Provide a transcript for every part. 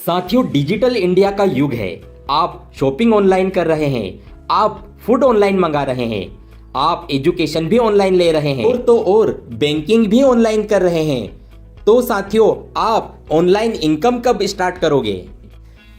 साथियों, digital India का युग है। आप शॉपिंग ऑनलाइन कर रहे हैं, आप फूड ऑनलाइन मंगा रहे हैं, आप एजुकेशन भी ऑनलाइन ले रहे हैं और बैंकिंग भी ऑनलाइन कर रहे हैं। तो साथियों, आप ऑनलाइन इनकम कब स्टार्ट करोगे?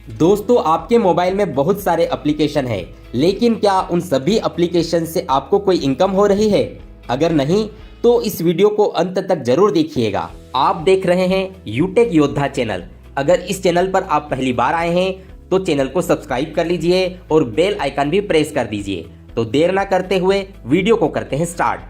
दोस्तों, आपके मोबाइल में बहुत सारे एप्लीकेशन है, लेकिन क्या उन सभी एप्लीकेशन से आपको कोई इनकम हो रही है? अगर नहीं तो इस वीडियो को अंत तक जरूर देखिएगा। आप देख रहे हैं यूटेक योद्धा चैनल। अगर इस चैनल पर आप पहली बार आए हैं तो चैनल को सब्सक्राइब कर लीजिए और बेल आइकन भी प्रेस कर दीजिए। तो देर ना करते हुए वीडियो को करते हैं स्टार्ट।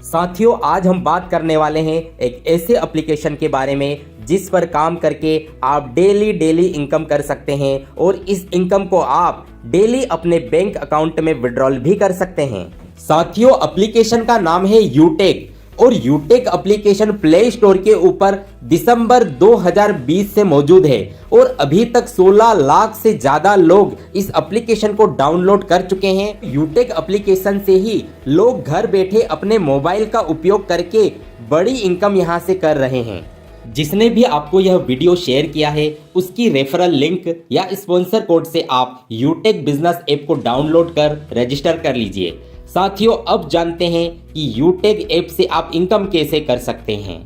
साथियों, आज हम बात करने वाले हैं एक ऐसे एप्लीकेशन के बारे में जिस पर काम करके आप डेली इनकम कर सकते हैं और इस इनकम को आप डेली अपने बैंक अकाउंट में विड्रॉल भी कर सकते हैं। साथियों, एप्लीकेशन का नाम है यूटेक और यूटेक एप्लीकेशन प्ले स्टोर के ऊपर दिसंबर 2020 से मौजूद है और अभी तक 16 लाख से ज्यादा लोग इस एप्लीकेशन को डाउनलोड कर चुके हैं। यूटेक एप्लीकेशन से ही लोग घर बैठे अपने मोबाइल का उपयोग करके बड़ी इनकम यहां से कर रहे हैं। जिसने भी आपको यह वीडियो शेयर किया है उसकी रेफरल लिंक या स्पॉन्सर कोड से आप यूटेक बिजनेस ऐप को डाउनलोड कर रजिस्टर कर लीजिए। साथियों, अब जानते हैं कि यूटेक ऐप से आप इनकम कैसे कर सकते हैं।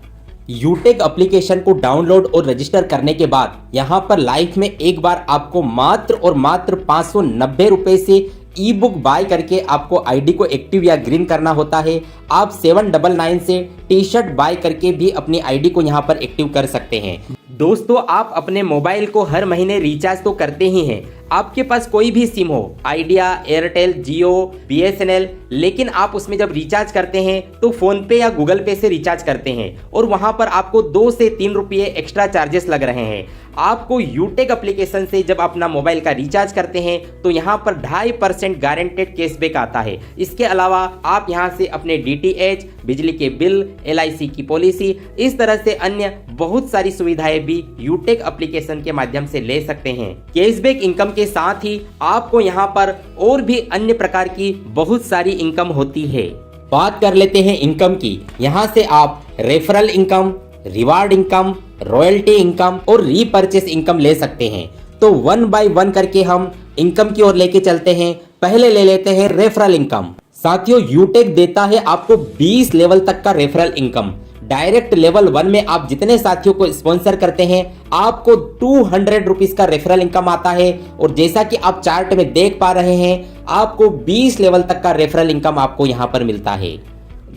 यूटेक एप्लीकेशन को डाउनलोड और रजिस्टर करने के बाद यहाँ पर लाइफ में एक बार आपको मात्र और मात्र 590 रुपए से ई बुक बाय करके आपको आईडी को एक्टिव या ग्रीन करना होता है। आप 799 से टी शर्ट बाय करके भी अपनी आईडी को यहाँ पर एक्टिव कर सकते हैं। दोस्तों, आप अपने मोबाइल को हर महीने रिचार्ज तो करते ही हैं। आपके पास कोई भी सिम हो, आइडिया, एयरटेल, जियो, बीएसएनएल, लेकिन आप उसमें जब रिचार्ज करते हैं तो फोन पे या गूगल पे से रिचार्ज करते हैं और वहां पर आपको 2 से 3 रुपये एक्स्ट्रा चार्जेस लग रहे हैं। आपको यूटेक एप्लीकेशन से जब अपना मोबाइल का रिचार्ज करते हैं तो यहाँ पर 2.5% गारंटेड कैशबैक आता है। इसके अलावा आप यहाँ से अपने डीटीएच, बिजली के बिल, एलआईसी की पॉलिसी, इस तरह से अन्य बहुत सारी सुविधाएं भी यूटेक एप्लीकेशन के माध्यम से ले सकते हैं। कैशबैक इनकम के साथ ही आपको यहाँ पर और भी अन्य प्रकार की बहुत सारी इनकम होती है। बात कर लेते हैं इनकम की। यहाँ से आप referral income, reward income, royalty income और रीपरचेस इनकम ले सकते हैं। तो 1 बाय 1 करके हम इनकम की ओर लेके चलते हैं। पहले ले लेते हैं रेफरल इनकम। साथियों, यूटेक देता है आपको 20 लेवल तक का रेफरल इनकम। डायरेक्ट लेवल 1 में आप जितने साथियों को स्पॉन्सर करते हैं आपको 200 रुपीज का रेफरल इनकम आता है और जैसा कि आप चार्ट में देख पा रहे हैं आपको 20 लेवल तक का रेफरल इनकम आपको यहां पर मिलता है।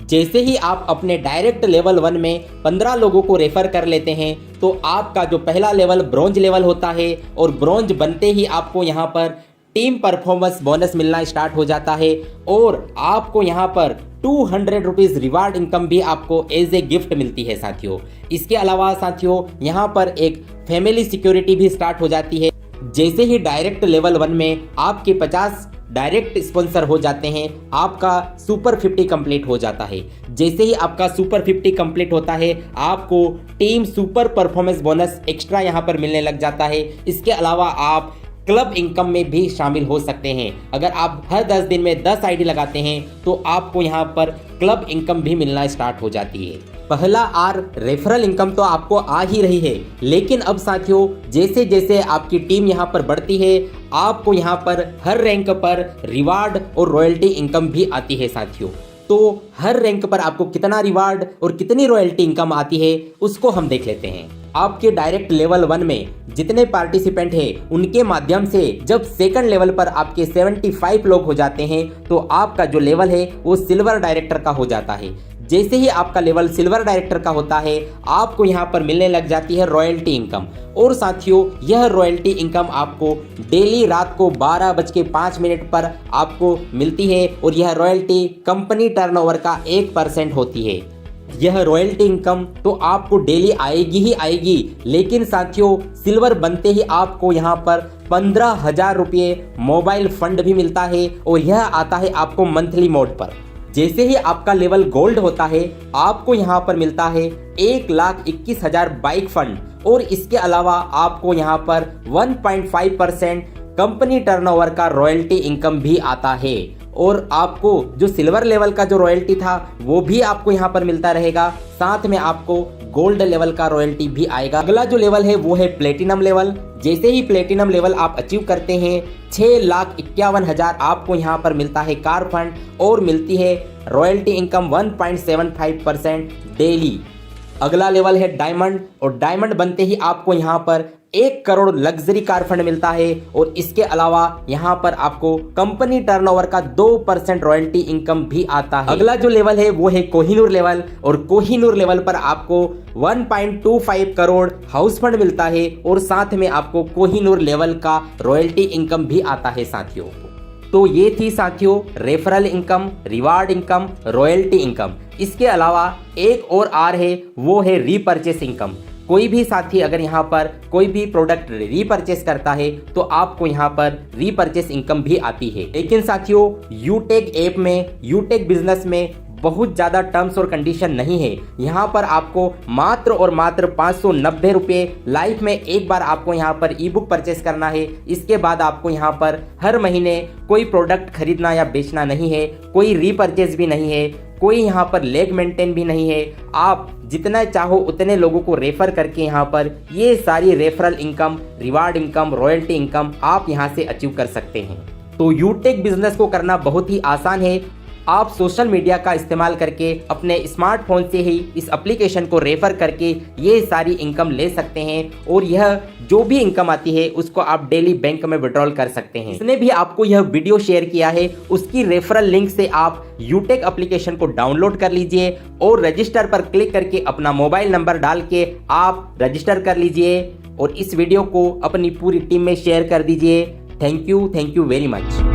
जैसे ही आप अपने डायरेक्ट लेवल 1 में 15 लोगों को रेफर कर लेते हैं तो आपका जो पहला लेवल ब्रॉन्ज लेवल होता है और ब्रॉन्ज बनते ही आपको यहाँ पर टीम परफॉर्मेंस बोनस मिलना स्टार्ट हो जाता है और आपको यहाँ पर 200 रुपीज रिवार्ड इनकम भी आपको एज ए गिफ्ट मिलती है। साथियों, इसके अलावा साथियों यहाँ पर एक फैमिली सिक्योरिटी भी स्टार्ट हो जाती है। जैसे ही डायरेक्ट लेवल 1 में आपके 50 डायरेक्ट स्पॉन्सर हो जाते हैं आपका सुपर 50 कंप्लीट हो जाता है। जैसे ही आपका सुपर 50 कंप्लीट होता है आपको team super performance bonus extra यहाँ पर मिलने लग जाता है। इसके अलावा आप क्लब इनकम में भी शामिल हो सकते हैं। अगर आप हर 10 दिन में 10 आईडी लगाते हैं तो आपको यहाँ पर क्लब इनकम भी मिलना स्टार्ट हो जाती है। पहला आर रेफरल इनकम तो आपको आ ही रही है, लेकिन अब साथियों जैसे जैसे आपकी टीम यहाँ पर बढ़ती है आपको यहाँ पर हर रैंक पर रिवार्ड और रॉयल्टी इनकम भी आती है। साथियों, तो हर रैंक पर आपको कितना रिवार्ड और कितनी रॉयल्टी इनकम आती है उसको हम देख लेते हैं। आपके डायरेक्ट लेवल 1 में जितने पार्टिसिपेंट हैं उनके माध्यम से जब सेकंड लेवल पर आपके 75 लोग हो जाते हैं तो आपका जो लेवल है वो सिल्वर डायरेक्टर का हो जाता है। जैसे ही आपका लेवल सिल्वर डायरेक्टर का होता है आपको यहाँ पर मिलने लग जाती है रॉयल्टी इनकम। और साथियों, यह रॉयल्टी इनकम आपको डेली रात को 12:05 पर आपको मिलती है और यह रॉयल्टी कंपनी टर्नओवर का 1% होती है। यह रॉयल्टी इनकम तो आपको डेली आएगी ही आएगी, लेकिन साथियों सिल्वर बनते ही आपको यहाँ पर 15,000 रुपये मोबाइल फंड भी मिलता है और यह आता है आपको मंथली मोड पर। जैसे ही आपका लेवल गोल्ड होता है आपको यहाँ पर मिलता है 1,21,000 बाइक फंड और इसके अलावा आपको यहाँ पर 1.5% कंपनी टर्नओवर का रॉयल्टी इनकम भी आता है। और आपको जो सिल्वर लेवल का जो रॉयल्टी था वो भी आपको यहाँ पर मिलता रहेगा। साथ में आपको गोल्ड लेवल का रॉयल्टी भी आएगा। अगला जो लेवल है वो है प्लेटिनम लेवल। जैसे ही प्लेटिनम लेवल आप अचीव करते हैं 6,51,000 आपको यहाँ पर मिलता है कार फंड और मिलती है रॉयल्टी इनकम 1.75% डेली। अगला लेवल है डायमंड और डायमंड बनते ही आपको यहाँ पर 1 करोड़ लग्जरी कार फंड मिलता है और इसके अलावा यहाँ पर आपको कंपनी टर्नओवर का 2% रॉयल्टी इनकम भी आता है। अगला जो लेवल है वो है कोहिनूर लेवल और कोहिनूर लेवल पर आपको 1.25 करोड़ हाउस फंड मिलता है और साथ में आपको कोहिनूर लेवल का रॉयल्टी इनकम भी आता है साथियों। तो ये थी साथियों referral income, reward income, royalty income. इसके अलावा एक और आर है वो है रीपरचेस इनकम। कोई भी साथी अगर यहाँ पर कोई भी प्रोडक्ट रीपरचेस करता है तो आपको यहाँ पर रीपरचेस इनकम भी आती है। लेकिन साथियों यूटेक ऐप में, यूटेक बिजनेस में बहुत ज़्यादा टर्म्स और कंडीशन नहीं है। यहाँ पर आपको मात्र और मात्र 590 रुपये लाइफ में एक बार आपको यहाँ पर ई बुक परचेस करना है। इसके बाद आपको यहाँ पर हर महीने कोई प्रोडक्ट खरीदना या बेचना नहीं है, कोई रीपरचेस भी नहीं है, कोई यहाँ पर लेग मेंटेन भी नहीं है। आप जितना चाहो उतने लोगों को रेफर करके यहाँ पर ये सारी referral income, reward income, royalty income आप यहाँ से अचीव कर सकते हैं। तो यूटेक बिजनेस को करना बहुत ही आसान है। आप सोशल मीडिया का इस्तेमाल करके अपने स्मार्टफोन से ही इस एप्लीकेशन को रेफर करके ये सारी इनकम ले सकते हैं और यह जो भी इनकम आती है उसको आप डेली बैंक में विड्रॉल कर सकते हैं। इसने भी आपको यह वीडियो शेयर किया है, उसकी रेफरल लिंक से आप यूटेक एप्लीकेशन को डाउनलोड कर लीजिए और रजिस्टर पर क्लिक करके अपना मोबाइल नंबर डाल के आप रजिस्टर कर लीजिए और इस वीडियो को अपनी पूरी टीम में शेयर कर दीजिए। Thank you very much.